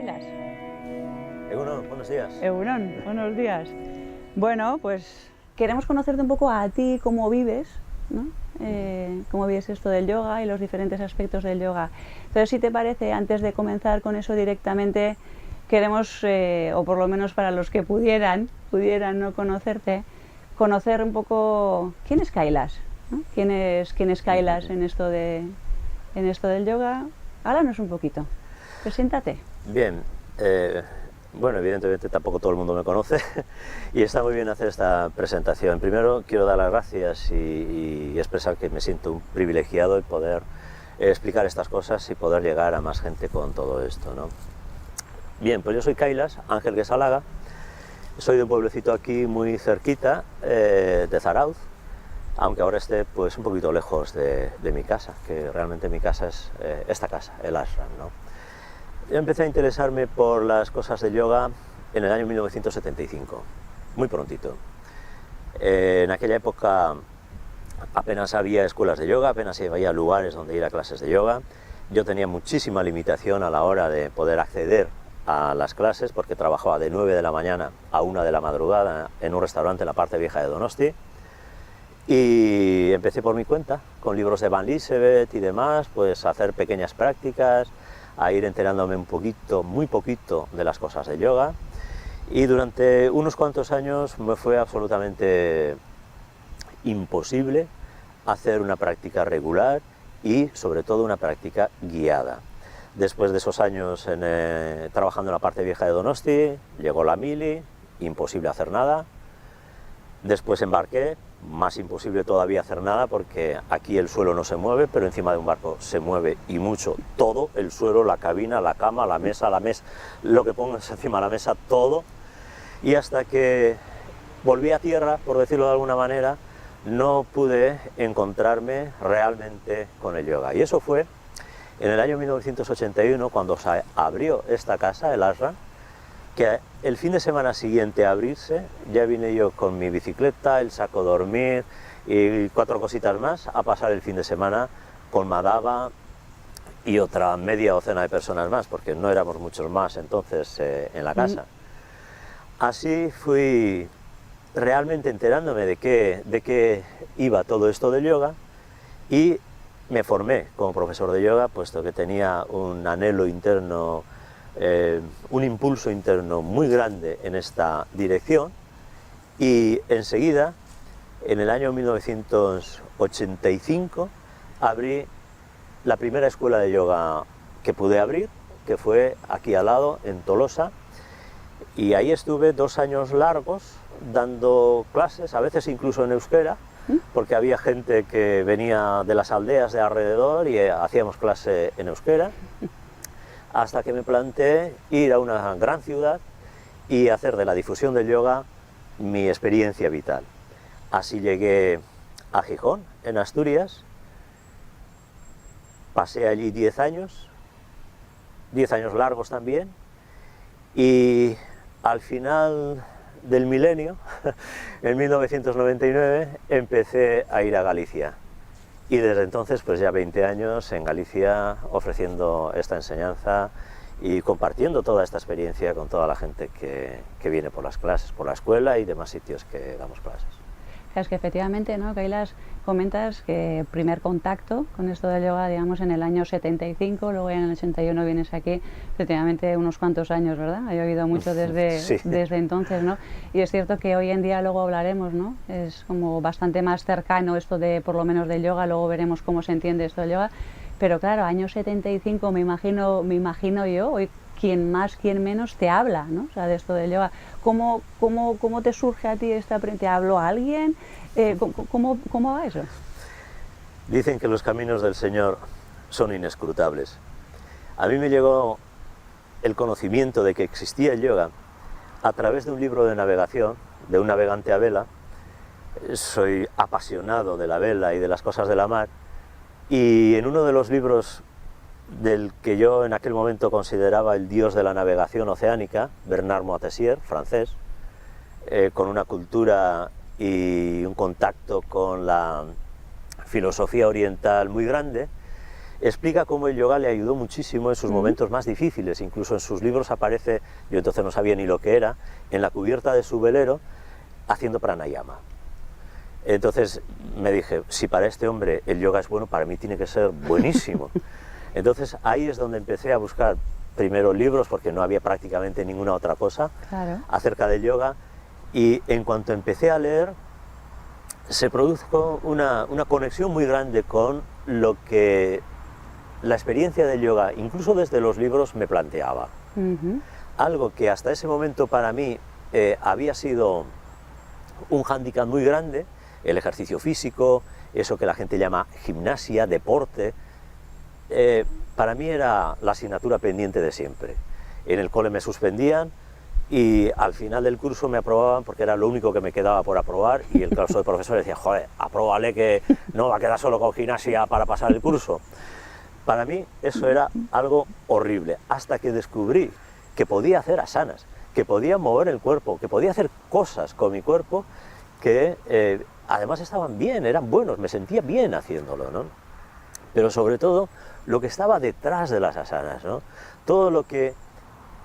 Kailas. Egunon, buenos días. Egunon, buenos días. Bueno, pues queremos conocerte un poco a ti, cómo vives, ¿no? Cómo vives esto del yoga y los diferentes aspectos del yoga. Entonces, si te parece, antes de comenzar con eso directamente, queremos, o por lo menos para los que pudieran no conocerte, conocer un poco quién es Kailas, ¿no? ¿Quién es Kailas en esto del yoga? Háblanos un poquito, preséntate. Bien, bueno, evidentemente tampoco todo el mundo me conoce y está muy bien hacer esta presentación. Primero quiero dar las gracias y expresar que me siento un privilegiado de poder explicar estas cosas y poder llegar a más gente con todo esto, ¿no? Bien, pues yo soy Kailas, Ángel Guesalaga, soy de un pueblecito aquí muy cerquita, de Zarauz, aunque ahora esté pues un poquito lejos de mi casa, que realmente mi casa es esta casa, el ashram, ¿no? Yo empecé a interesarme por las cosas de yoga en el año 1975, muy prontito. En aquella época apenas había escuelas de yoga, apenas había lugares donde ir a clases de yoga. Yo tenía muchísima limitación a la hora de poder acceder a las clases porque trabajaba de 9 de la mañana a 1 de la madrugada en un restaurante en la parte vieja de Donosti. Y empecé por mi cuenta, con libros de Van Liesewet y demás, pues a hacer pequeñas prácticas, a ir enterándome un poquito, muy poquito, de las cosas de yoga. Y durante unos cuantos años me fue absolutamente imposible hacer una práctica regular y sobre todo una práctica guiada. Después de esos años trabajando en la parte vieja de Donosti, llegó la mili, imposible hacer nada. Después embarqué, más imposible todavía hacer nada porque aquí el suelo no se mueve, pero encima de un barco se mueve y mucho todo, el suelo, la cabina, la cama, la mesa, lo que pongas encima de la mesa, todo. Y hasta que volví a tierra, por decirlo de alguna manera, no pude encontrarme realmente con el yoga. Y eso fue en el año 1981 cuando se abrió esta casa, el ashram, que el fin de semana siguiente a abrirse ya vine yo con mi bicicleta, el saco de dormir y 4 cositas más a pasar el fin de semana con Madhava y otra media docena de personas más, porque no éramos muchos más entonces en la casa. Así fui realmente enterándome de qué iba todo esto del yoga y me formé como profesor de yoga, puesto que tenía un anhelo interno, un impulso interno muy grande en esta dirección. Y enseguida, en el año 1985, abrí la primera escuela de yoga que pude abrir, que fue aquí al lado, en Tolosa, y ahí estuve 2 años largos dando clases, a veces incluso en euskera, porque había gente que venía de las aldeas de alrededor y hacíamos clase en euskera, hasta que me planteé ir a una gran ciudad y hacer de la difusión del yoga mi experiencia vital. Así llegué a Gijón, en Asturias, pasé allí 10 años largos también, y al final del milenio, en 1999, empecé a ir a Galicia. Y desde entonces, pues ya 20 años en Galicia ofreciendo esta enseñanza y compartiendo toda esta experiencia con toda la gente que viene por las clases, por la escuela y demás sitios que damos clases. Es que efectivamente, ¿no, Kailas? Comentas que primer contacto con esto del yoga, digamos, en el año 75, luego en el 81 vienes aquí, efectivamente unos cuantos años, ¿verdad? Ha llovido mucho desde, sí, desde entonces, ¿no? Y es cierto que hoy en día, luego hablaremos, ¿no? Es como bastante más cercano esto de, por lo menos del yoga, luego veremos cómo se entiende esto del yoga, pero claro, año 75 me imagino yo, hoy quien más, quien menos te habla, ¿no? O sea, de esto del yoga. ¿Cómo te surge a ti esta? ¿Te habló alguien? ¿Cómo va eso? Dicen que los caminos del Señor son inescrutables. A mí me llegó el conocimiento de que existía el yoga a través de un libro de navegación, de un navegante a vela. Soy apasionado de la vela y de las cosas de la mar, y en uno de los libros del que yo en aquel momento consideraba el dios de la navegación oceánica, Bernard Moitessier, francés, con una cultura y un contacto con la filosofía oriental muy grande, explica cómo el yoga le ayudó muchísimo en sus momentos más difíciles. Incluso en sus libros aparece, yo entonces no sabía ni lo que era, en la cubierta de su velero haciendo pranayama. Entonces me dije, si para este hombre el yoga es bueno, para mí tiene que ser buenísimo. Entonces ahí es donde empecé a buscar primero libros, porque no había prácticamente ninguna otra cosa acerca del yoga, y en cuanto empecé a leer, se produjo una conexión muy grande con lo que la experiencia del yoga, incluso desde los libros, me planteaba. Algo que hasta ese momento para mí había sido un hándicap muy grande, el ejercicio físico, eso que la gente llama gimnasia, deporte, para mí era la asignatura pendiente de siempre. En el cole me suspendían y al final del curso me aprobaban porque era lo único que me quedaba por aprobar, y el claustro de profesor decía, joder, apróbale que no va a quedar solo con gimnasia para pasar el curso. Para mí eso era algo horrible, hasta que descubrí que podía hacer asanas, que podía mover el cuerpo, que podía hacer cosas con mi cuerpo que además estaban bien, eran buenos, me sentía bien haciéndolo, ¿no? Pero sobre todo lo que estaba detrás de las asanas, ¿no? Todo lo que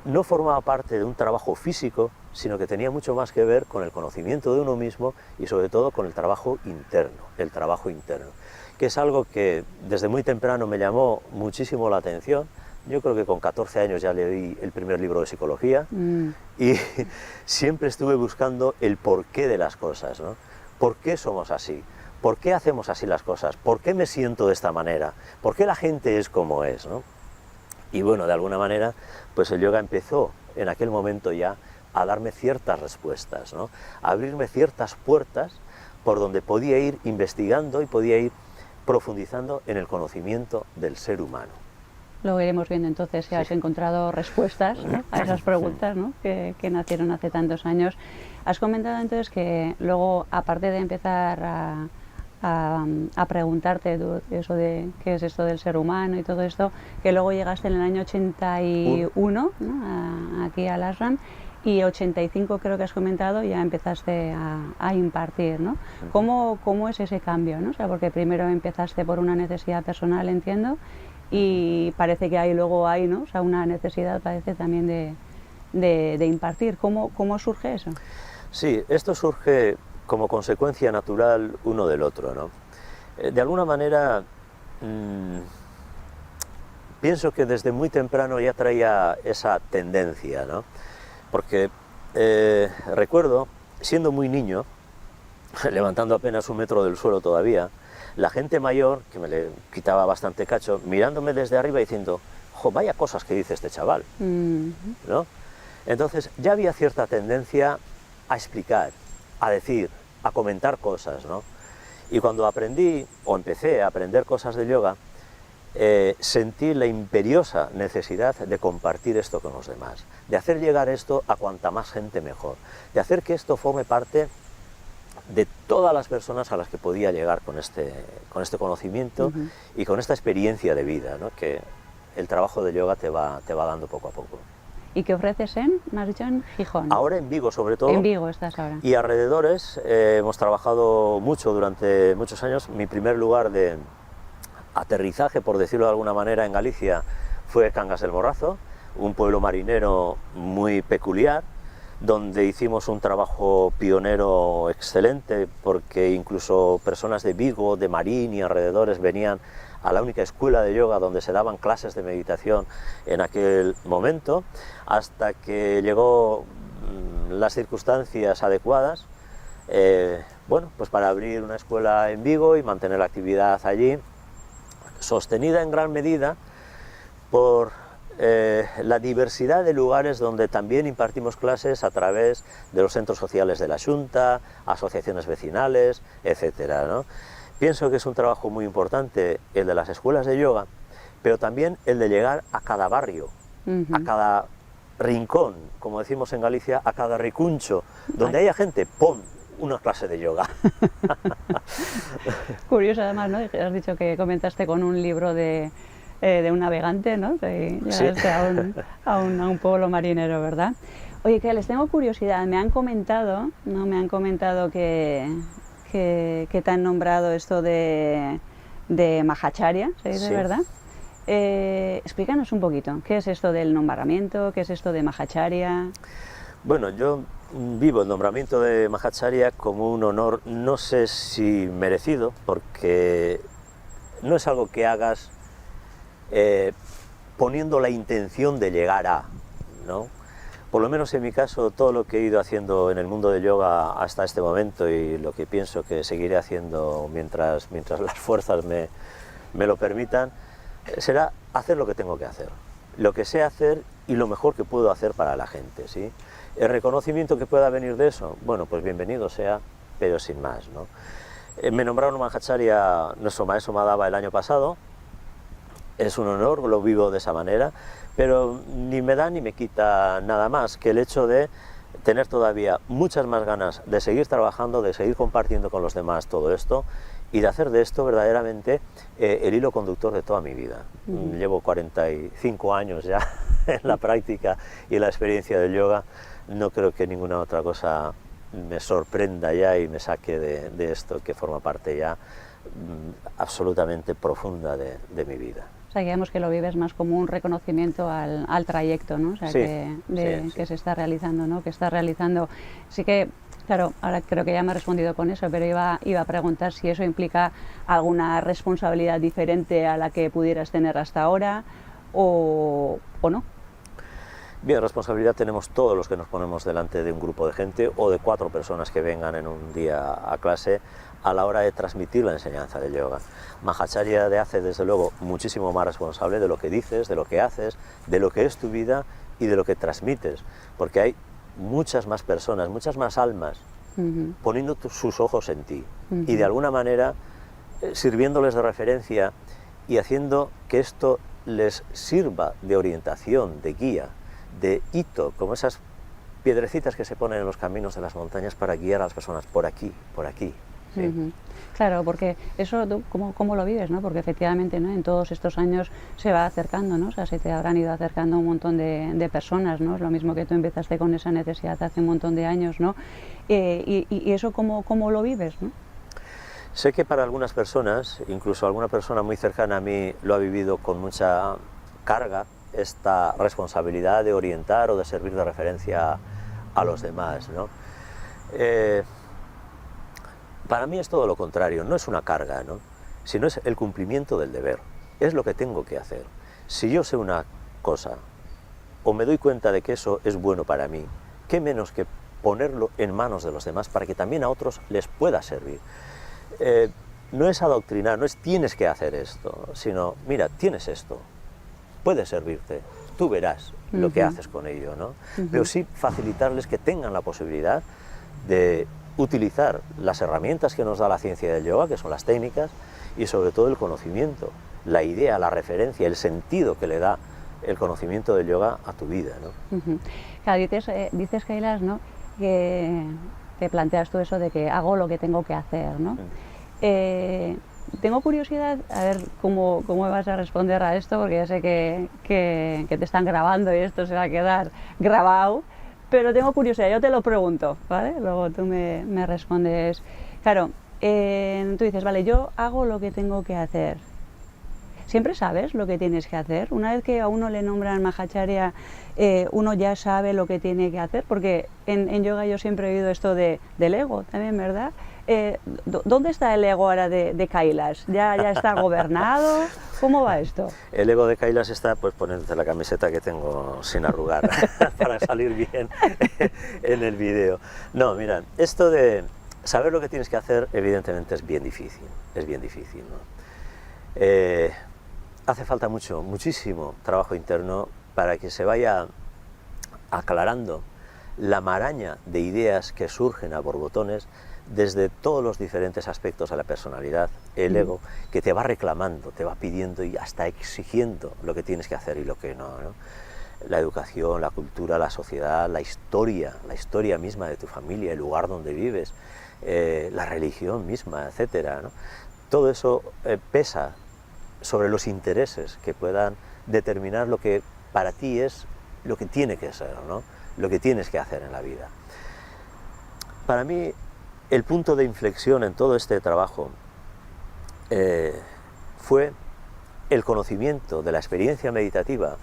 no formaba parte de un trabajo físico, sino que tenía mucho más que ver con el conocimiento de uno mismo y sobre todo con el trabajo interno, que es algo que desde muy temprano me llamó muchísimo la atención. Yo creo que con 14 años ya leí el primer libro de psicología y siempre estuve buscando el porqué de las cosas, ¿no? ¿Por qué somos así? ¿Por qué hacemos así las cosas? ¿Por qué me siento de esta manera? ¿Por qué la gente es como es, ¿no? Y bueno, de alguna manera, pues el yoga empezó en aquel momento ya a darme ciertas respuestas, ¿no? A abrirme ciertas puertas por donde podía ir investigando y podía ir profundizando en el conocimiento del ser humano. Lo iremos viendo entonces si has encontrado respuestas, ¿no?, a esas preguntas, ¿no?, que nacieron hace tantos años. Has comentado entonces que luego, aparte de empezar a preguntarte eso de qué es esto del ser humano y todo esto, que luego llegaste en el año 81, ¿no?, aquí al ashram, y 85 creo que has comentado, ya empezaste a impartir, ¿no? ¿Cómo es ese cambio, ¿no? O sea, porque primero empezaste por una necesidad personal, entiendo, y parece que luego hay, ¿no?, o sea, una necesidad parece también de impartir. ¿Cómo surge eso? Sí, esto surge como consecuencia natural uno del otro, ¿no? De alguna manera, pienso que desde muy temprano ya traía esa tendencia, ¿no? Porque recuerdo, siendo muy niño, levantando apenas 1 metro del suelo todavía, la gente mayor, que me le quitaba bastante cacho, mirándome desde arriba y diciendo, jo, vaya cosas que dice este chaval, ¿no? Entonces ya había cierta tendencia a explicar, a decir, a comentar cosas, ¿no? Y cuando aprendí, o empecé a aprender cosas de yoga, sentí la imperiosa necesidad de compartir esto con los demás, de hacer llegar esto a cuanta más gente mejor, de hacer que esto forme parte de todas las personas a las que podía llegar con este conocimiento y con esta experiencia de vida, ¿no?, que el trabajo de yoga te va dando poco a poco. ¿Y qué ofreces en, me has dicho, en Gijón? Ahora en Vigo, sobre todo. En Vigo estás ahora. Y alrededores hemos trabajado mucho durante muchos años. Mi primer lugar de aterrizaje, por decirlo de alguna manera, en Galicia fue Cangas del Morrazo, un pueblo marinero muy peculiar, donde hicimos un trabajo pionero excelente, porque incluso personas de Vigo, de Marín y alrededores venían a la única escuela de yoga donde se daban clases de meditación en aquel momento, hasta que llegó las circunstancias adecuadas, bueno, pues para abrir una escuela en Vigo y mantener la actividad allí, sostenida en gran medida por la diversidad de lugares donde también impartimos clases a través de los centros sociales de la Xunta, asociaciones vecinales, etcétera, ¿no? Pienso que es un trabajo muy importante el de las escuelas de yoga, pero también el de llegar a cada barrio, a cada rincón, como decimos en Galicia, a cada ricuncho, donde haya gente, pon una clase de yoga. Curioso además, ¿no? Has dicho que comentaste con un libro de un navegante, ¿no? Llegaste a un pueblo marinero, ¿verdad? Oye, que les tengo curiosidad, me han comentado, ¿no?, que te han nombrado esto de Mahacharya, ¿se dice, sí, verdad? Explícanos un poquito, ¿qué es esto del nombramiento? ¿Qué es esto de Mahacharya? Bueno, yo vivo el nombramiento de Mahacharya como un honor, no sé si merecido, porque no es algo que hagas poniendo la intención de llegar a, ¿no? Por lo menos en mi caso, todo lo que he ido haciendo en el mundo del yoga hasta este momento y lo que pienso que seguiré haciendo mientras las fuerzas me lo permitan, será hacer lo que tengo que hacer, lo que sé hacer y lo mejor que puedo hacer para la gente, ¿sí? El reconocimiento que pueda venir de eso, bueno, pues bienvenido sea, pero sin más, ¿no? Me nombraron Mahacharya, nuestro maestro Madhava, el año pasado. Es un honor, lo vivo de esa manera, pero ni me da ni me quita nada más que el hecho de tener todavía muchas más ganas de seguir trabajando, de seguir compartiendo con los demás todo esto y de hacer de esto verdaderamente el hilo conductor de toda mi vida. Llevo 45 años ya en la práctica y en la experiencia del yoga. No creo que ninguna otra cosa me sorprenda ya y me saque de esto, que forma parte ya absolutamente profunda de mi vida. O sea, digamos que lo vives más como un reconocimiento al trayecto, ¿no? O sea, sí, que se está realizando, ¿no? Que está realizando. Sí que, claro, ahora creo que ya me ha respondido con eso, pero iba a preguntar si eso implica alguna responsabilidad diferente a la que pudieras tener hasta ahora o no. Bien, responsabilidad tenemos todos los que nos ponemos delante de un grupo de gente o de 4 personas que vengan en un día a clase a la hora de transmitir la enseñanza del yoga. Mahacharya te hace desde luego muchísimo más responsable de lo que dices, de lo que haces, de lo que es tu vida y de lo que transmites, porque hay muchas más personas, muchas más almas poniendo sus ojos en ti y de alguna manera sirviéndoles de referencia y haciendo que esto les sirva de orientación, de guía, de hito, como esas piedrecitas que se ponen en los caminos de las montañas para guiar a las personas por aquí, por aquí. ¿Sí? Claro, porque eso, ¿cómo lo vives? ¿No? Porque efectivamente, ¿no? En todos estos años se va acercando, ¿no? O sea, se te habrán ido acercando un montón de personas, ¿no? Es lo mismo que tú empezaste con esa necesidad hace un montón de años, ¿no? Y eso, ¿cómo lo vives, ¿no? Sé que para algunas personas, incluso alguna persona muy cercana a mí lo ha vivido con mucha carga, esta responsabilidad de orientar o de servir de referencia a los demás, ¿no? Para mí es todo lo contrario, no es una carga, ¿no? Sino es el cumplimiento del deber, es lo que tengo que hacer. Si yo sé una cosa o me doy cuenta de que eso es bueno para mí, qué menos que ponerlo en manos de los demás para que también a otros les pueda servir. No es adoctrinar, no es tienes que hacer esto, sino mira, tienes esto, puede servirte, tú verás lo que haces con ello, ¿no? Pero sí facilitarles que tengan la posibilidad de utilizar las herramientas que nos da la ciencia del yoga, que son las técnicas, y sobre todo el conocimiento, la idea, la referencia, el sentido que le da el conocimiento del yoga a tu vida, ¿no? Claro, dices, Kailas, ¿no? Que te planteas tú eso de que hago lo que tengo que hacer, ¿no? Tengo curiosidad, a ver cómo vas a responder a esto, porque ya sé que te están grabando y esto se va a quedar grabado, pero tengo curiosidad, yo te lo pregunto, ¿vale? Luego tú me respondes. Claro, tú dices, vale, yo hago lo que tengo que hacer. ¿Siempre sabes lo que tienes que hacer? Una vez que a uno le nombran Mahacharya, uno ya sabe lo que tiene que hacer, porque en yoga yo siempre he oído esto del ego también, ¿verdad? ¿Dónde está el ego ahora de Kailas? ¿Ya está gobernado? ¿Cómo va esto? El ego de Kailas está pues poniéndote la camiseta que tengo sin arrugar para salir bien en el vídeo. No, mira, esto de saber lo que tienes que hacer evidentemente es bien difícil, ¿no? Hace falta muchísimo trabajo interno para que se vaya aclarando la maraña de ideas que surgen a borbotones desde todos los diferentes aspectos de la personalidad, el ego, que te va reclamando, te va pidiendo y hasta exigiendo lo que tienes que hacer y lo que no, ¿no? La educación, la cultura, la sociedad, la historia misma de tu familia, el lugar donde vives, la religión misma, etcétera, ¿no? Todo eso pesa sobre los intereses que puedan determinar lo que para ti es lo que tiene que ser, ¿no? Lo que tienes que hacer en la vida. Para mí, el punto de inflexión en todo este trabajo fue el conocimiento de la experiencia meditativa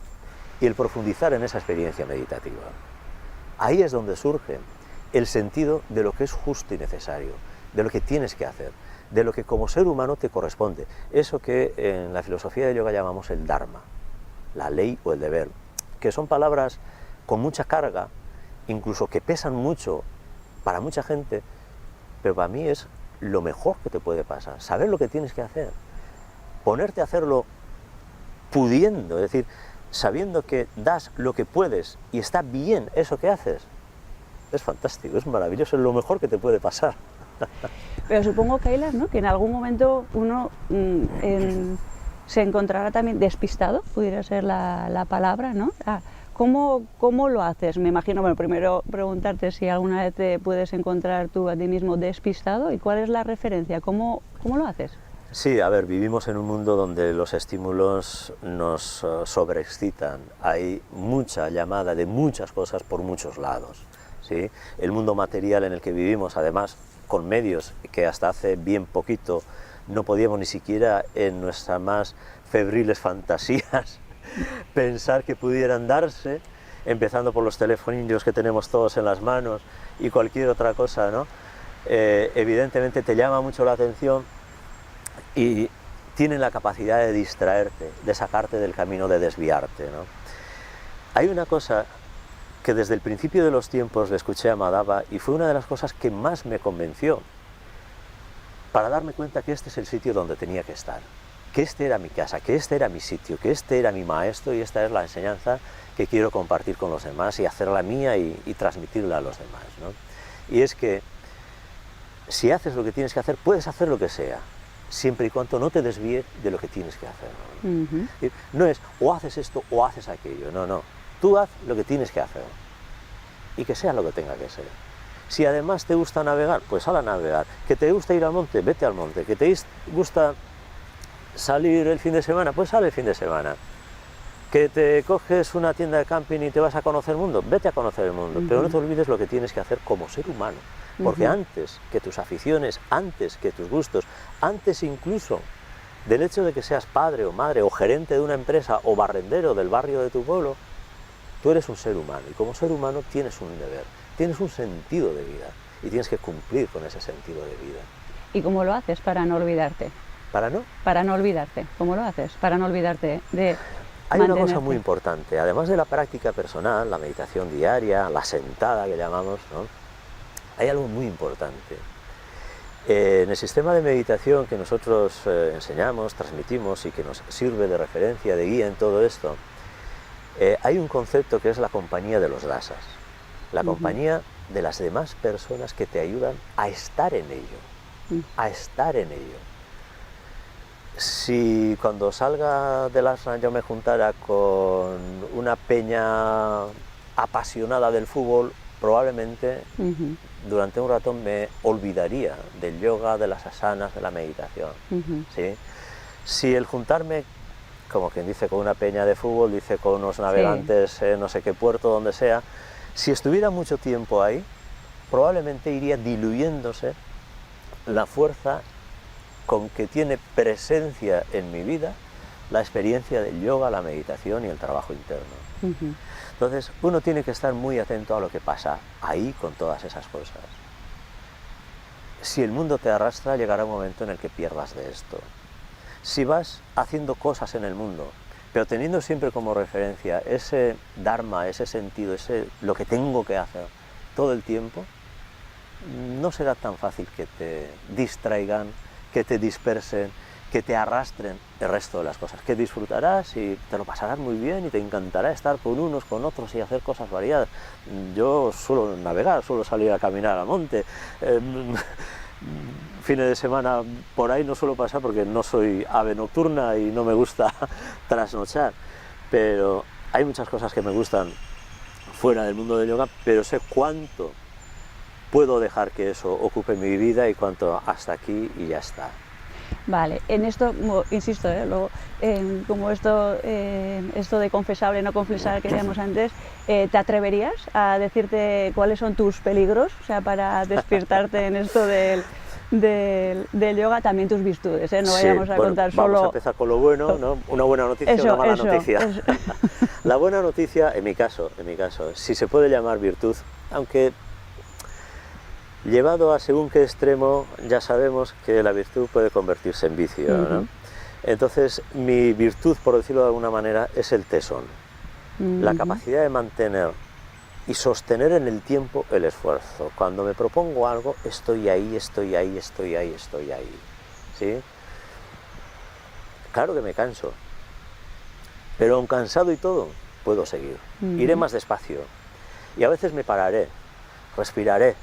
y el profundizar en esa experiencia meditativa. Ahí es donde surge el sentido de lo que es justo y necesario, de lo que tienes que hacer, de lo que como ser humano te corresponde. Eso que en la filosofía del yoga llamamos el dharma, la ley o el deber, que son palabras con mucha carga, incluso que pesan mucho para mucha gente, pero para mí es lo mejor que te puede pasar, saber lo que tienes que hacer, ponerte a hacerlo pudiendo, es decir, sabiendo que das lo que puedes y está bien eso que haces. Es fantástico, es maravilloso, es lo mejor que te puede pasar. Pero supongo, Kailas, ¿no?, que en algún momento uno se encontrará también despistado, pudiera ser la palabra, ¿no? ¿Cómo lo haces? Me imagino, bueno, primero preguntarte si alguna vez te puedes encontrar tú a ti mismo despistado y cuál es la referencia, ¿cómo lo haces? Sí, a ver, vivimos en un mundo donde los estímulos nos sobreexcitan, hay mucha llamada de muchas cosas por muchos lados, ¿sí? El mundo material en el que vivimos, además, con medios que hasta hace bien poquito no podíamos ni siquiera en nuestras más febriles fantasías pensar que pudieran darse, empezando por los telefonillos que tenemos todos en las manos y cualquier otra cosa, ¿no? Evidentemente te llama mucho la atención y tienen la capacidad de distraerte, de sacarte del camino, de desviarte, ¿no? Hay una cosa que desde el principio de los tiempos le escuché a Madhava y fue una de las cosas que más me convenció para darme cuenta que este es el sitio donde tenía que estar, que este era mi casa, que este era mi sitio, que este era mi maestro y esta es la enseñanza que quiero compartir con los demás y hacerla mía y transmitirla a los demás, ¿no? Y es que si haces lo que tienes que hacer, puedes hacer lo que sea, siempre y cuando no te desvíes de lo que tienes que hacer, ¿no? Uh-huh. No es o haces esto o haces aquello, no, no. Tú haz lo que tienes que hacer y que sea lo que tenga que ser. Si además te gusta navegar, pues sal a navegar. Que te gusta ir al monte, vete al monte. Que te gusta salir el fin de semana, pues sal el fin de semana. Que te coges una tienda de camping y te vas a conocer el mundo, vete a conocer el mundo. Uh-huh. Pero no te olvides lo que tienes que hacer como ser humano. Porque antes que tus aficiones, antes que tus gustos, antes incluso del hecho de que seas padre o madre o gerente de una empresa o barrendero del barrio de tu pueblo, tú eres un ser humano y como ser humano tienes un deber, tienes un sentido de vida y tienes que cumplir con ese sentido de vida. ¿Y cómo lo haces para no olvidarte? ¿Para no? Para no olvidarte. ¿Cómo lo haces para no olvidarte de Hay una cosa muy importante, además de la práctica personal, la meditación diaria, la sentada que llamamos, ¿no? Hay algo muy importante. En el sistema de meditación que nosotros enseñamos, transmitimos y que nos sirve de referencia, de guía en todo esto, hay un concepto que es la compañía de los dasas, la compañía de las demás personas que te ayudan a estar en ello, a estar en ello. Si cuando salga del asana yo me juntara con una peña apasionada del fútbol, probablemente durante un rato me olvidaría del yoga, de las asanas, de la meditación, ¿sí? Si el juntarme, como quien dice, con una peña de fútbol, dice con unos navegantes, no sé qué puerto, donde sea, si estuviera mucho tiempo ahí, probablemente iría diluyéndose la fuerza con que tiene presencia en mi vida la experiencia del yoga, la meditación y el trabajo interno. Entonces, uno tiene que estar muy atento a lo que pasa ahí con todas esas cosas. Si el mundo te arrastra, llegará un momento en el que pierdas de esto. Si vas haciendo cosas en el mundo, pero teniendo siempre como referencia ese dharma, ese sentido, lo que tengo que hacer todo el tiempo, no será tan fácil que te distraigan, que te dispersen, que te arrastren el resto de las cosas, que disfrutarás y te lo pasarás muy bien y te encantará estar con unos, con otros y hacer cosas variadas. Yo suelo navegar, suelo salir a caminar al monte, fines de semana por ahí no suelo pasar porque no soy ave nocturna y no me gusta trasnochar, pero hay muchas cosas que me gustan fuera del mundo del yoga, pero sé cuánto puedo dejar que eso ocupe mi vida y cuánto hasta aquí y ya está. Vale, en esto, insisto, luego, como esto de confesable, no confesar que decíamos antes, ¿te atreverías a decirte cuáles son tus peligros? O sea, para despertarte en esto del... del yoga, también tus virtudes, ¿eh? No Sí, vayamos a bueno, contar vamos solo... a empezar con lo bueno, ¿no? Una buena noticia y una mala noticia. Eso. La buena noticia, en mi caso, si se puede llamar virtud, aunque llevado a según qué extremo, ya sabemos que la virtud puede convertirse en vicio, ¿no? Entonces, mi virtud, por decirlo de alguna manera, es el tesón. La capacidad de mantener y sostener en el tiempo el esfuerzo. Cuando me propongo algo, estoy ahí, ¿sí? Claro que me canso, pero aun cansado y todo, puedo seguir. Iré más despacio y a veces me pararé, respiraré,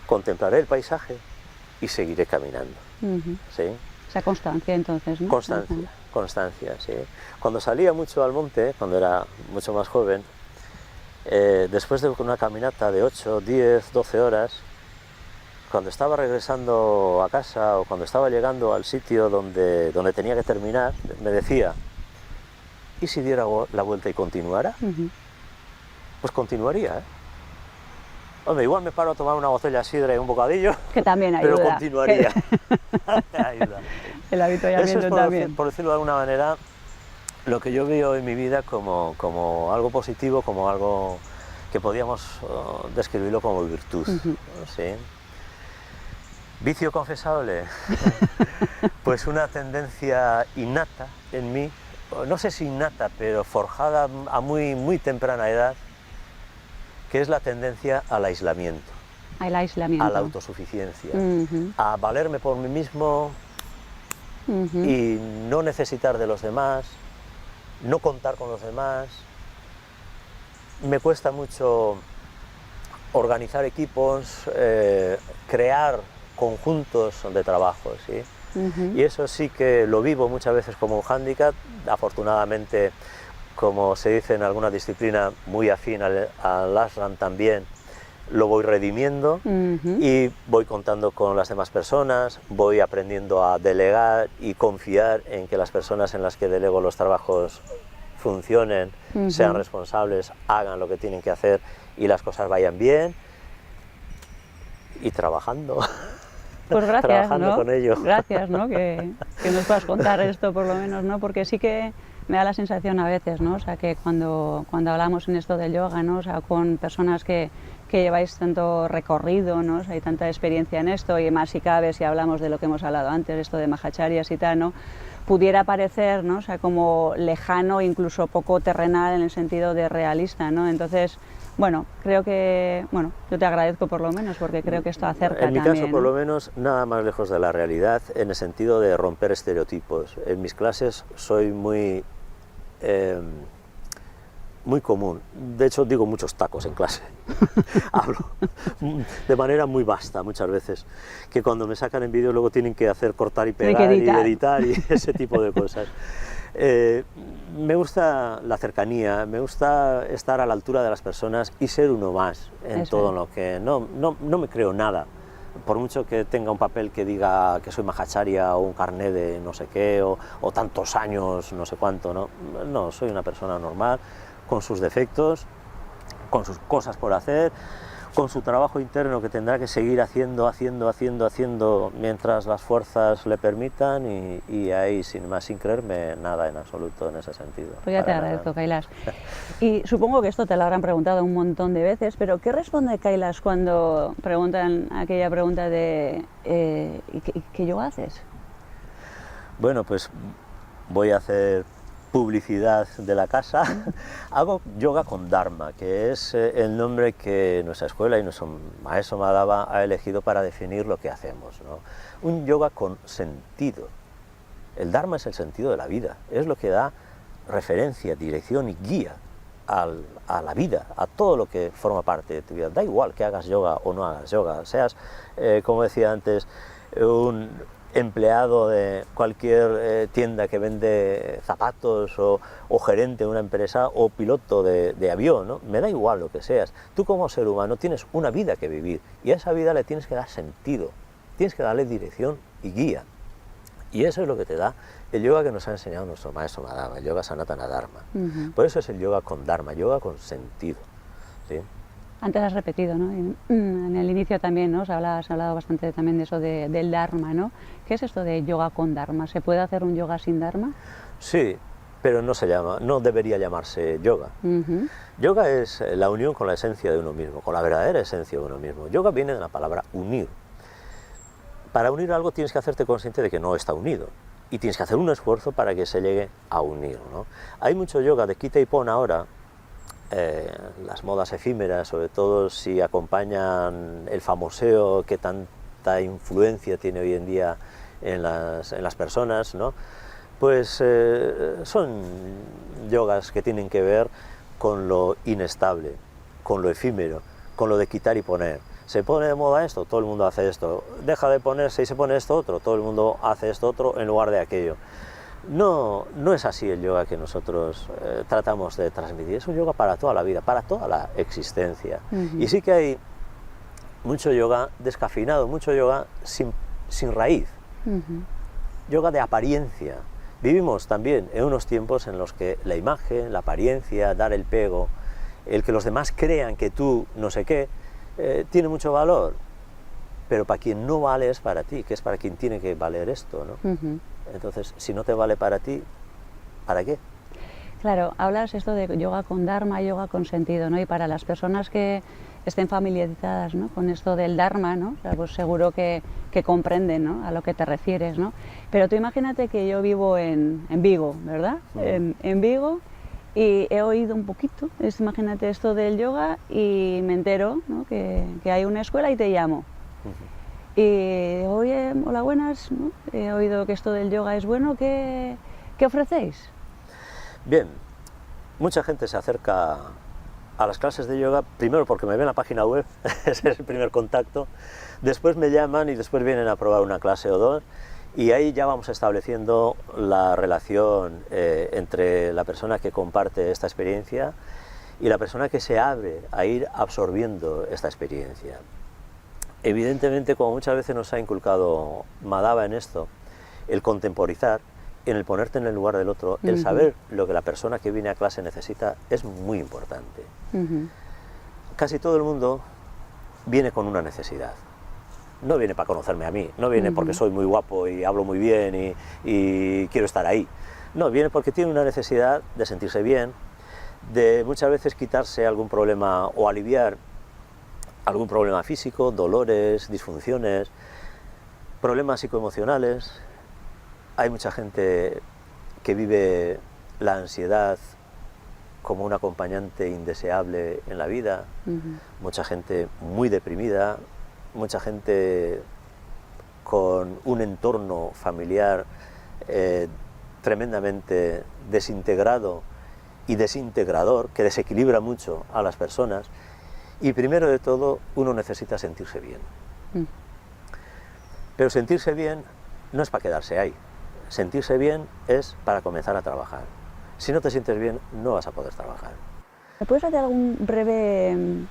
contemplaré el paisaje y seguiré caminando, ¿sí? Esa constancia, entonces, ¿no? Constancia, sí. Cuando salía mucho al monte, cuando era mucho más joven, después de una caminata de 8, 10, 12 horas, cuando estaba regresando a casa o cuando estaba llegando al sitio donde tenía que terminar, me decía, ¿y si diera la vuelta y continuara? Pues continuaría, ¿eh? Hombre, igual me paro a tomar una botella de sidra y un bocadillo, que también ayuda, pero continuaría. Ayuda. El avituallamiento Eso es, también. por decirlo de alguna manera, lo que yo veo en mi vida como algo positivo, como algo que podíamos describirlo como virtud. ¿Sí? ¿Vicio confesable? Pues una tendencia innata en mí, no sé si innata, pero forjada a muy temprana edad, que es la tendencia al aislamiento. Al aislamiento. A la autosuficiencia, a valerme por mí mismo y no necesitar de los demás, no contar con los demás. Me cuesta mucho organizar equipos, crear conjuntos de trabajo, ¿sí? Y eso sí que lo vivo muchas veces como un hándicap. Afortunadamente, como se dice en alguna disciplina muy afín al ashram también, lo voy redimiendo y voy contando con las demás personas, voy aprendiendo a delegar y confiar en que las personas en las que delego los trabajos funcionen, sean responsables, hagan lo que tienen que hacer y las cosas vayan bien, y trabajando. Pues gracias, trabajando ¿no? con ello. Gracias, ¿no? Que nos puedas contar esto por lo menos, ¿no? Porque sí que me da la sensación a veces, ¿no? O sea, que cuando hablamos en esto del yoga, ¿no? O sea, con personas que lleváis tanto recorrido, ¿no? O sea, hay tanta experiencia en esto, y más si cabe, si hablamos de lo que hemos hablado antes, esto de Mahacharyas y tal, ¿no? Pudiera parecer, ¿no? O sea, como lejano, incluso poco terrenal en el sentido de realista, ¿no? Entonces, bueno, creo que, bueno, yo te agradezco por lo menos, porque creo que esto acerca también. En mi caso, por lo menos, nada más lejos de la realidad, en el sentido de romper estereotipos. En mis clases soy muy común. De hecho, digo muchos tacos en clase. Hablo de manera muy vasta muchas veces, que cuando me sacan en vídeo luego tienen que hacer cortar y pegar y editar y ese tipo de cosas. Me gusta la cercanía, me gusta estar a la altura de las personas y ser uno más en Eso todo es. lo que... No me creo nada, por mucho que tenga un papel que diga que soy Mahacharya o un carné de no sé qué o tantos años, no sé cuánto, no, soy una persona normal, con sus defectos, con sus cosas por hacer, con su trabajo interno que tendrá que seguir haciendo mientras las fuerzas le permitan, y ahí sin creerme nada en absoluto en ese sentido. Pues ya te agradezco, Kailash. Y supongo que esto te lo habrán preguntado un montón de veces, pero ¿qué responde Kailash cuando preguntan aquella pregunta de ¿qué yoga haces? Bueno, pues voy a hacer publicidad de la casa. Hago yoga con Dharma, que es el nombre que nuestra escuela y nuestro maestro Madhava ha elegido para definir lo que hacemos, ¿no? Un yoga con sentido. El Dharma es el sentido de la vida, es lo que da referencia, dirección y guía a la vida, a todo lo que forma parte de tu vida. Da igual que hagas yoga o no hagas yoga, seas, como decía antes, un empleado de cualquier tienda que vende zapatos o gerente de una empresa o piloto de avión, ¿no? Me da igual lo que seas. Tú como ser humano tienes una vida que vivir y a esa vida le tienes que dar sentido, tienes que darle dirección y guía. Y eso es lo que te da el yoga que nos ha enseñado nuestro maestro Madhava, el yoga Sanatana Dharma. Por eso es el yoga con Dharma, yoga con sentido, ¿sí? Antes has repetido, ¿no? En el inicio también, ¿no? Has hablado bastante también de eso del Dharma, ¿no? ¿Qué es esto de yoga con Dharma? ¿Se puede hacer un yoga sin Dharma? Sí, pero no debería llamarse yoga. Yoga es la unión con la esencia de uno mismo, con la verdadera esencia de uno mismo. Yoga viene de la palabra unir. Para unir algo tienes que hacerte consciente de que no está unido y tienes que hacer un esfuerzo para que se llegue a unir, ¿no? Hay mucho yoga de quita y pon ahora, las modas efímeras, sobre todo si acompañan el famoseo que tanta influencia tiene hoy en día en las personas, ¿no? Pues son yogas que tienen que ver con lo inestable, con lo efímero, con lo de quitar y poner. Se pone de moda esto, todo el mundo hace esto. Deja de ponerse y se pone esto otro, todo el mundo hace esto otro en lugar de aquello. No es así el yoga que nosotros tratamos de transmitir. Es un yoga para toda la vida, para toda la existencia. Y sí que hay mucho yoga descafeinado, mucho yoga sin raíz. Yoga de apariencia. Vivimos también en unos tiempos en los que la imagen, la apariencia, dar el pego, el que los demás crean que tú no sé qué, tiene mucho valor, pero para quien no vale es para ti, que es para quien tiene que valer esto, ¿no? Entonces, si no te vale para ti, ¿para qué? Claro, hablas esto de yoga con Dharma, yoga con sentido, ¿no? Y para las personas que estén familiarizadas, ¿no?, con esto del Dharma, ¿no? O sea, pues seguro que comprenden, ¿no?, a lo que te refieres, ¿no? Pero tú imagínate que yo vivo en Vigo, ¿verdad? En Vigo, y he oído un poquito, imagínate esto del yoga, y me entero, ¿no?, que hay una escuela y te llamo. Y oye, hola, buenas, ¿no? He oído que esto del yoga es bueno, ¿qué ofrecéis? Bien, mucha gente se acerca a las clases de yoga, primero porque me ven en la página web, ese es el primer contacto, después me llaman y después vienen a probar una clase o dos, y ahí ya vamos estableciendo la relación entre la persona que comparte esta experiencia y la persona que se abre a ir absorbiendo esta experiencia. Evidentemente, como muchas veces nos ha inculcado Madhava en esto, el contemporizar, en el ponerte en el lugar del otro, el saber lo que la persona que viene a clase necesita, es muy importante. Casi todo el mundo viene con una necesidad. No viene para conocerme a mí, no viene porque soy muy guapo y hablo muy bien y quiero estar ahí. No, viene porque tiene una necesidad de sentirse bien, de muchas veces quitarse algún problema o aliviar algún problema físico, dolores, disfunciones, problemas psicoemocionales. Hay mucha gente que vive la ansiedad como un acompañante indeseable en la vida, mucha gente muy deprimida, mucha gente con un entorno familiar tremendamente desintegrado y desintegrador, que desequilibra mucho a las personas. Y primero de todo, uno necesita sentirse bien. Pero sentirse bien no es para quedarse ahí. Sentirse bien es para comenzar a trabajar. Si no te sientes bien, no vas a poder trabajar. ¿Me puedes hacer algún breve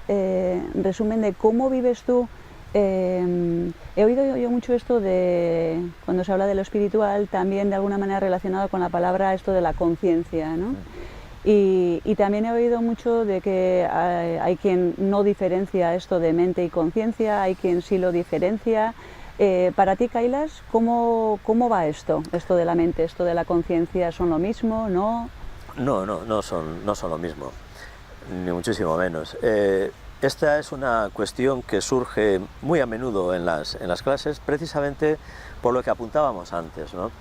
resumen de cómo vives tú? He oído yo mucho esto de, cuando se habla de lo espiritual, también de alguna manera relacionado con la palabra esto de la conciencia, ¿no? Y también he oído mucho de que hay quien no diferencia esto de mente y conciencia, hay quien sí lo diferencia. Para ti, Kailas, ¿cómo va esto? Esto de la mente, esto de la conciencia, ¿son lo mismo? ¿No? No son lo mismo, ni muchísimo menos. Esta es una cuestión que surge muy a menudo en las clases, precisamente por lo que apuntábamos antes, ¿no?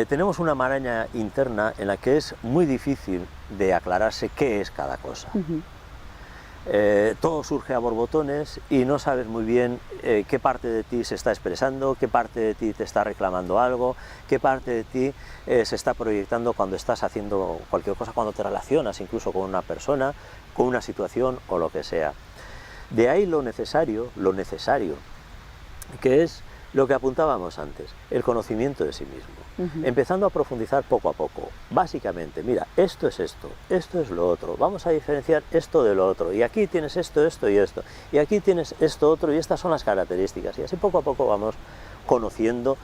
Tenemos una maraña interna en la que es muy difícil de aclararse qué es cada cosa. Todo surge a borbotones y no sabes muy bien qué parte de ti se está expresando, qué parte de ti te está reclamando algo, qué parte de ti se está proyectando cuando estás haciendo cualquier cosa, cuando te relacionas incluso con una persona, con una situación o lo que sea. De ahí lo necesario, que es lo que apuntábamos antes, el conocimiento de sí mismo, empezando a profundizar poco a poco. Básicamente, mira, esto es lo otro, vamos a diferenciar esto de lo otro, y aquí tienes esto y esto, y aquí tienes esto otro, y estas son las características, y así poco a poco vamos conociendo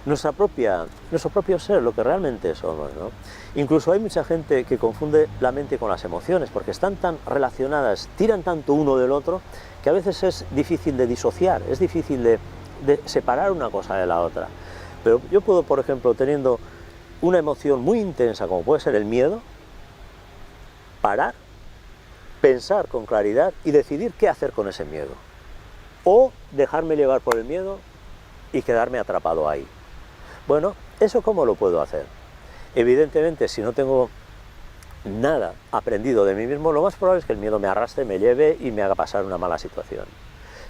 nuestro propio ser, lo que realmente somos, ¿no? Incluso hay mucha gente que confunde la mente con las emociones, porque están tan relacionadas, tiran tanto uno del otro, que a veces es difícil de disociar, es difícil de separar una cosa de la otra. Pero yo puedo, por ejemplo, teniendo una emoción muy intensa, como puede ser el miedo, parar, pensar con claridad y decidir qué hacer con ese miedo. O dejarme llevar por el miedo y quedarme atrapado ahí. Bueno, ¿eso cómo lo puedo hacer? Evidentemente, si no tengo nada aprendido de mí mismo, lo más probable es que el miedo me arrastre, me lleve y me haga pasar una mala situación.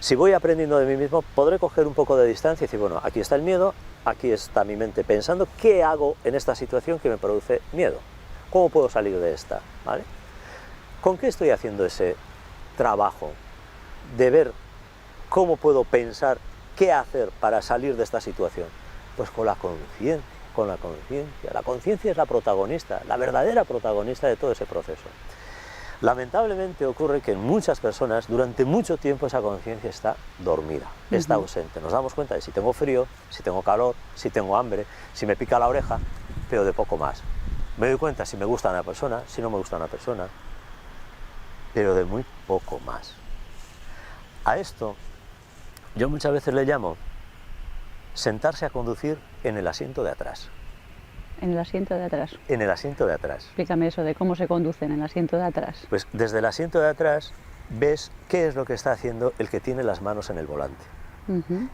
Si voy aprendiendo de mí mismo, podré coger un poco de distancia y decir, bueno, aquí está el miedo, aquí está mi mente pensando, ¿qué hago en esta situación que me produce miedo? ¿Cómo puedo salir de esta? ¿Vale? ¿Con qué estoy haciendo ese trabajo de ver cómo puedo pensar qué hacer para salir de esta situación? Pues con la conciencia, con la conciencia. La conciencia es la protagonista, la verdadera protagonista de todo ese proceso. Lamentablemente ocurre que en muchas personas durante mucho tiempo esa conciencia está dormida, está ausente. Nos damos cuenta de si tengo frío, si tengo calor, si tengo hambre, si me pica la oreja, pero de poco más. Me doy cuenta si me gusta una persona, si no me gusta una persona, pero de muy poco más. A esto yo muchas veces le llamo sentarse a conducir en el asiento de atrás. En el asiento de atrás. En el asiento de atrás. Explícame eso de cómo se conduce en el asiento de atrás. Pues desde el asiento de atrás ves qué es lo que está haciendo el que tiene las manos en el volante.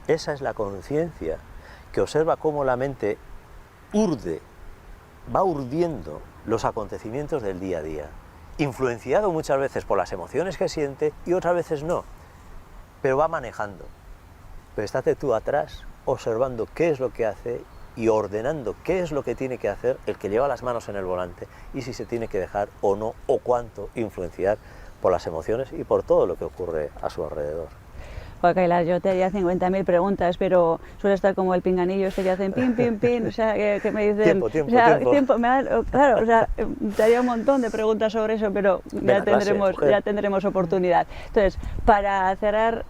Esa es la conciencia que observa cómo la mente va urdiendo los acontecimientos del día a día, influenciado muchas veces por las emociones que siente y otras veces no, pero va manejando. Pero estate tú atrás observando qué es lo que hace y ordenando qué es lo que tiene que hacer el que lleva las manos en el volante y si se tiene que dejar o no, o cuánto influenciar por las emociones y por todo lo que ocurre a su alrededor. Joder, Kailas, yo te haría 50.000 preguntas, pero suele estar como el pinganillo este que hacen pin, pin, pin, o sea, que me dicen... Tiempo. Claro, o sea, te haría un montón de preguntas sobre eso, pero ya tendremos oportunidad. Entonces, para cerrar,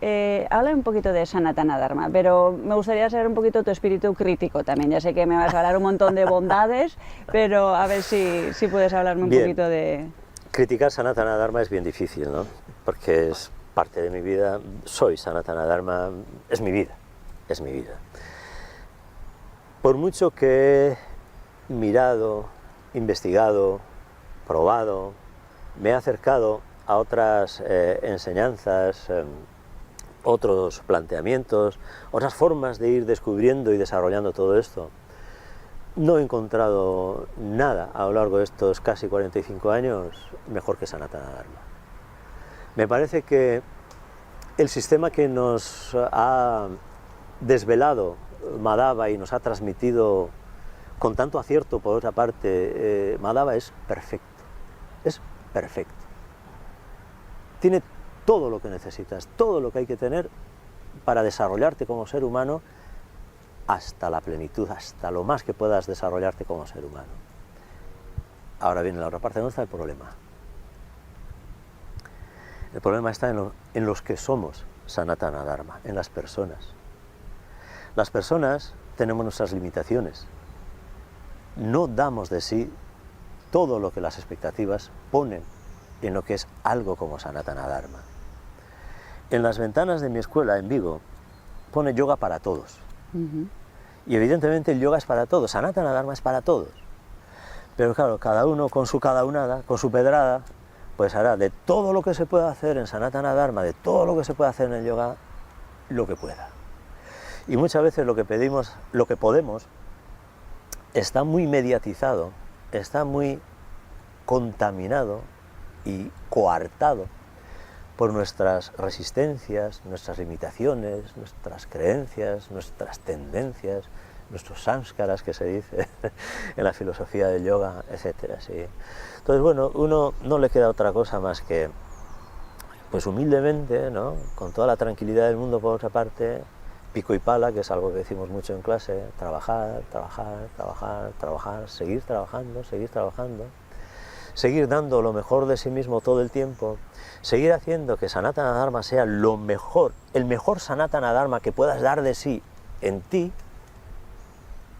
habla un poquito de Sanatana Dharma, pero me gustaría saber un poquito tu espíritu crítico también. Ya sé que me vas a hablar un montón de bondades, pero a ver si puedes hablarme un poquito de... Criticar Sanatana Dharma es bien difícil, ¿no? Porque es parte de mi vida, soy Sanatana Dharma, es mi vida, es mi vida. Por mucho que he mirado, investigado, probado, me he acercado a otras enseñanzas, otros planteamientos, otras formas de ir descubriendo y desarrollando todo esto, no he encontrado nada a lo largo de estos casi 45 años mejor que Sanatana Dharma. Me parece que el sistema que nos ha desvelado Madhava y nos ha transmitido con tanto acierto, por otra parte, Madhava es perfecto, es perfecto. Tiene todo lo que necesitas, todo lo que hay que tener para desarrollarte como ser humano hasta la plenitud, hasta lo más que puedas desarrollarte como ser humano. Ahora viene la otra parte, ¿dónde está el problema? El problema está en los que somos Sanatana Dharma, en las personas. Las personas tenemos nuestras limitaciones. No damos de sí todo lo que las expectativas ponen en lo que es algo como Sanatana Dharma. En las ventanas de mi escuela en Vigo pone yoga para todos. Y evidentemente el yoga es para todos, Sanatana Dharma es para todos. Pero claro, cada uno con su cadaunada, con su pedrada, pues hará de todo lo que se puede hacer en Sanatana Dharma, de todo lo que se puede hacer en el yoga, lo que pueda. Y muchas veces lo que pedimos, lo que podemos, está muy mediatizado, está muy contaminado y coartado por nuestras resistencias, nuestras limitaciones, nuestras creencias, nuestras tendencias, nuestros samskaras, que se dice en la filosofía del yoga, etcétera, sí. Entonces, bueno, uno no le queda otra cosa más que, pues humildemente, ¿no?, con toda la tranquilidad del mundo por otra parte, pico y pala, que es algo que decimos mucho en clase, trabajar, seguir trabajando, seguir dando lo mejor de sí mismo todo el tiempo, seguir haciendo que Sanatana Dharma sea lo mejor, el mejor Sanatana Dharma que puedas dar de sí en ti,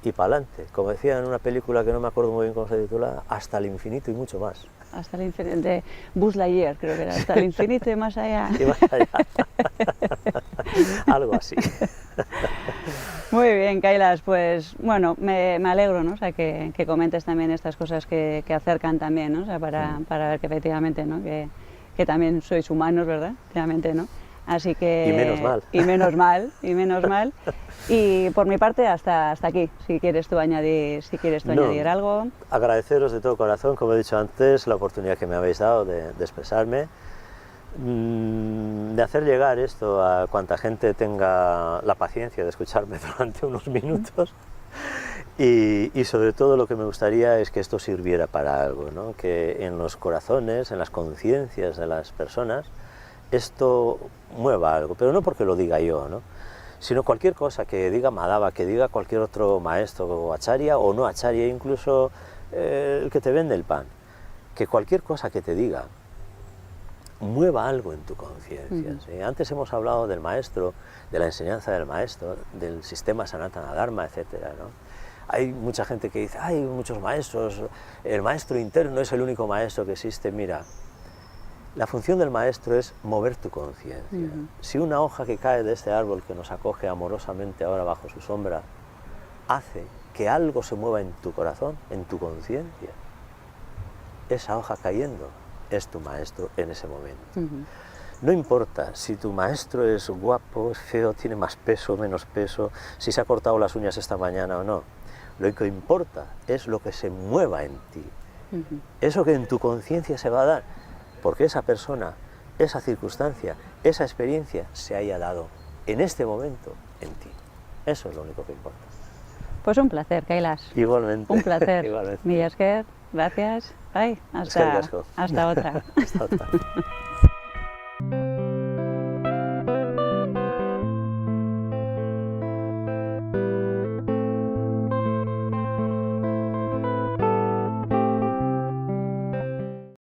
y para adelante. Como decía en una película que no me acuerdo muy bien cómo se titula, hasta el infinito y mucho más. Hasta el infinito, de Buzz Lightyear creo que era, hasta el infinito y más allá. Y más allá. Algo así. Muy bien, Kailas, pues bueno, me alegro, ¿no? O sea, que comentes también estas cosas que acercan también, ¿no? O sea, para ver que efectivamente, ¿no? Que también sois humanos, ¿verdad? Realmente, ¿no? Así que... Y menos mal. Y menos mal, y menos mal. Y por mi parte, hasta aquí, si quieres tú añadir, añadir algo. Agradeceros de todo corazón, como he dicho antes, la oportunidad que me habéis dado de expresarme, de hacer llegar esto a cuanta gente tenga la paciencia de escucharme durante unos minutos. Y sobre todo lo que me gustaría es que esto sirviera para algo, ¿no? Que en los corazones, en las conciencias de las personas, esto mueva algo, pero no porque lo diga yo, ¿no? Sino cualquier cosa que diga Madhava, que diga cualquier otro maestro, o acharya o no acharya, incluso el que te vende el pan, que cualquier cosa que te diga mueva algo en tu conciencia. ¿Sí? Antes hemos hablado del maestro, de la enseñanza del maestro, del sistema Sanatana Dharma, etcétera, ¿no? Hay mucha gente que dice, hay muchos maestros, el maestro interno es el único maestro que existe. Mira, la función del maestro es mover tu conciencia. Si una hoja que cae de este árbol que nos acoge amorosamente ahora bajo su sombra hace que algo se mueva en tu corazón, en tu conciencia, esa hoja cayendo es tu maestro en ese momento. No importa si tu maestro es guapo, es feo, tiene más peso o menos peso, si se ha cortado las uñas esta mañana o no. Lo que importa es lo que se mueva en ti. Eso que en tu conciencia se va a dar, porque esa persona, esa circunstancia, esa experiencia se haya dado en este momento en ti. Eso es lo único que importa. Pues un placer, Kailas. Igualmente. Un placer. Igualmente. Mila esker, gracias. Ay, hasta otra. Hasta otra.